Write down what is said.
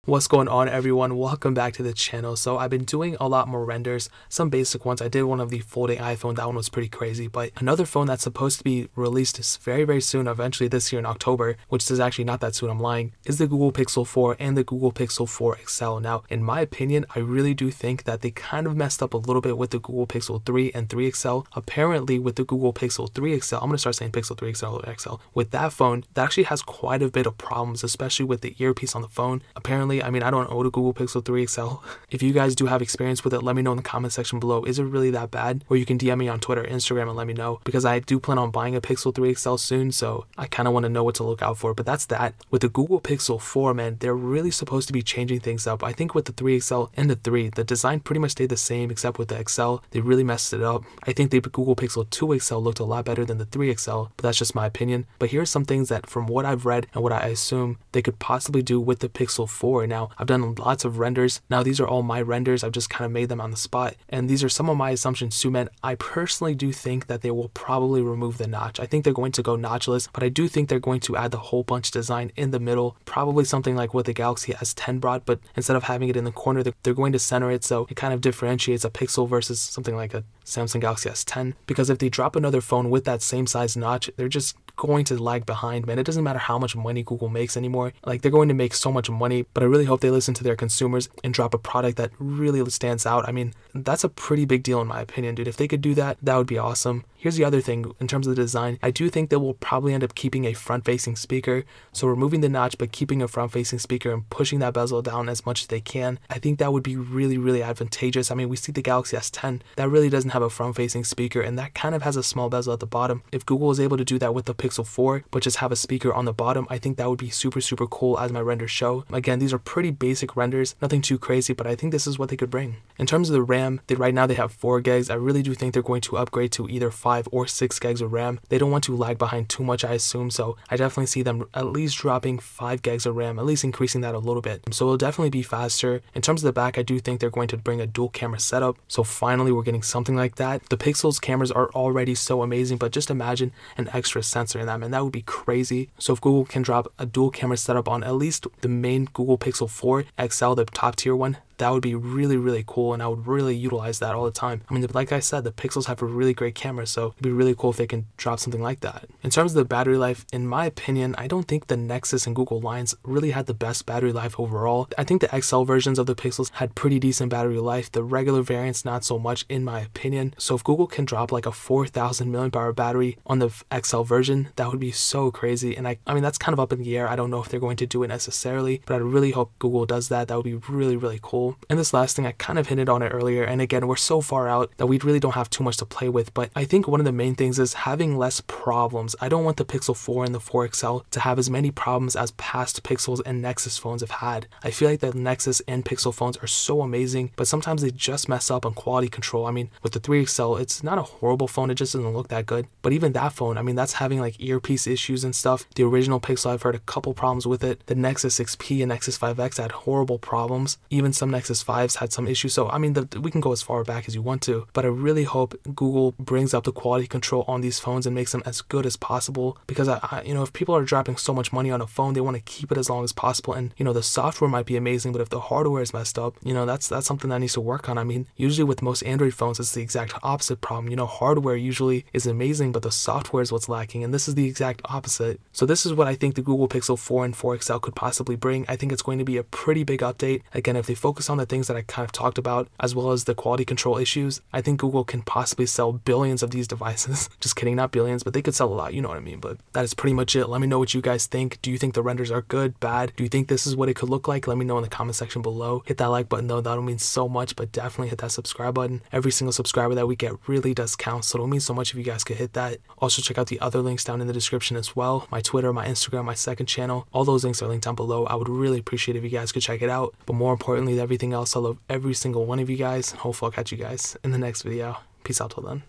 What's going on, everyone? Welcome back to the channel. So I've been doing a lot more renders, some basic ones. I did one of the folding iPhone, that one was pretty crazy, but another phone that's supposed to be released very soon, eventually this year in October, which is actually not that soon, I'm lying, is the Google Pixel 4 and the Google Pixel 4 XL. Now, in my opinion, I really do think that they kind of messed up a little bit with the Google Pixel 3 and 3 XL. Apparently, with the Google Pixel 3 XL, I'm going to start saying Pixel 3 XL or XL, with that phone, that actually has quite a bit of problems, especially with the earpiece on the phone. Apparently, I mean, I don't own a Google Pixel 3 XL. If you guys do have experience with it, let me know in the comment section below. Is it really that bad? Or you can DM me on Twitter, Instagram, and let me know, because I do plan on buying a Pixel 3 XL soon, so I kind of want to know what to look out for. But that's that. With the Google Pixel 4, man, they're really supposed to be changing things up. I think with the 3 XL and the 3, the design pretty much stayed the same, except with the XL, they really messed it up. I think the Google Pixel 2 XL looked a lot better than the 3 XL, but that's just my opinion. But here's some things that, from what I've read and what I assume, they could possibly do with the Pixel 4. Now, I've done lots of renders. Now, these are all my renders. I've just kind of made them on the spot. And these are some of my assumptions too, man. I personally do think that they will probably remove the notch. I think they're going to go notchless, but I do think they're going to add the hole punch design in the middle. Probably something like what the Galaxy S10 brought, but instead of having it in the corner, they're going to center it, so it kind of differentiates a Pixel versus something like a Samsung Galaxy S10. Because if they drop another phone with that same size notch, they're just going to lag behind, man. It doesn't matter how much money Google makes anymore. Like, they're going to make so much money, but I really hope they listen to their consumers and drop a product that really stands out. I mean, that's a pretty big deal in my opinion, dude. If they could do that, that would be awesome. Here's the other thing, in terms of the design, I do think they will probably end up keeping a front-facing speaker. So removing the notch, but keeping a front-facing speaker and pushing that bezel down as much as they can. I think that would be really advantageous. I mean, we see the Galaxy S10, that really doesn't have a front-facing speaker, and that kind of has a small bezel at the bottom. If Google is able to do that with the Pixel 4, but just have a speaker on the bottom, I think that would be super cool, as my renders show. Again, these are pretty basic renders, nothing too crazy, but I think this is what they could bring. In terms of the RAM, right now they have 4 gigs. I really do think they're going to upgrade to either 5 or 6 gigs of RAM. They don't want to lag behind too much, I assume, so I definitely see them at least dropping 5 gigs of RAM, at least increasing that a little bit. So it'll definitely be faster. In terms of the back, I do think they're going to bring a dual camera setup, so finally we're getting something like that. The Pixel's cameras are already so amazing, but just imagine an extra sensor in that, man. That would be crazy. So if Google can drop a dual camera setup on at least the main Google Pixel 4 XL, the top tier one, that would be really cool, and I would really utilize that all the time. I mean, like I said, the Pixels have a really great camera, so it'd be really cool if they can drop something like that. In terms of the battery life, in my opinion, I don't think the Nexus and Google lines really had the best battery life overall. I think the XL versions of the Pixels had pretty decent battery life. The regular variants, not so much, in my opinion. So if Google can drop like a 4,000 mAh battery on the XL version, that would be so crazy. And I mean, that's kind of up in the air. I don't know if they're going to do it necessarily, but I really hope Google does that. That would be really cool. And this last thing, I kind of hinted on it earlier, and again, we're so far out that we really don't have too much to play with, but I think one of the main things is having less problems. I don't want the Pixel 4 and the 4 XL to have as many problems as past Pixels and Nexus phones have had. I feel like the Nexus and Pixel phones are so amazing, but sometimes they just mess up on quality control. I mean, with the 3 XL, it's not a horrible phone, it just doesn't look that good. But even that phone, I mean, that's having like earpiece issues and stuff. The original Pixel, I've heard a couple problems with it. The Nexus 6P and Nexus 5X had horrible problems. Even some Nexus 5s had some issues. So I mean, we can go as far back as you want to, but I really hope Google brings up the quality control on these phones and makes them as good as possible, because you know, if people are dropping so much money on a phone, they want to keep it as long as possible. And you know, the software might be amazing, but if the hardware is messed up, you know, that's something that needs to work on. I mean, usually with most Android phones, it's the exact opposite problem. You know, hardware usually is amazing, but the software is what's lacking, and this is the exact opposite. So this is what I think the Google Pixel 4 and 4 XL could possibly bring. I think it's going to be a pretty big update. Again, if they focus on the things that I kind of talked about, as well as the quality control issues, I think Google can possibly sell billions of these devices. Just kidding, not billions, but they could sell a lot, you know what I mean. But that is pretty much it. Let me know what you guys think. Do you think the renders are good, bad? Do you think this is what it could look like? Let me know in the comment section below. Hit that like button though, that'll mean so much, but definitely hit that subscribe button. Every single subscriber that we get really does count, so it'll mean so much if you guys could hit that. Also check out the other links down in the description as well. My Twitter, my Instagram, my second channel, all those links are linked down below. I would really appreciate if you guys could check it out. But more importantly than everything else, I love every single one of you guys. Hopefully I'll catch you guys in the next video. Peace out till then.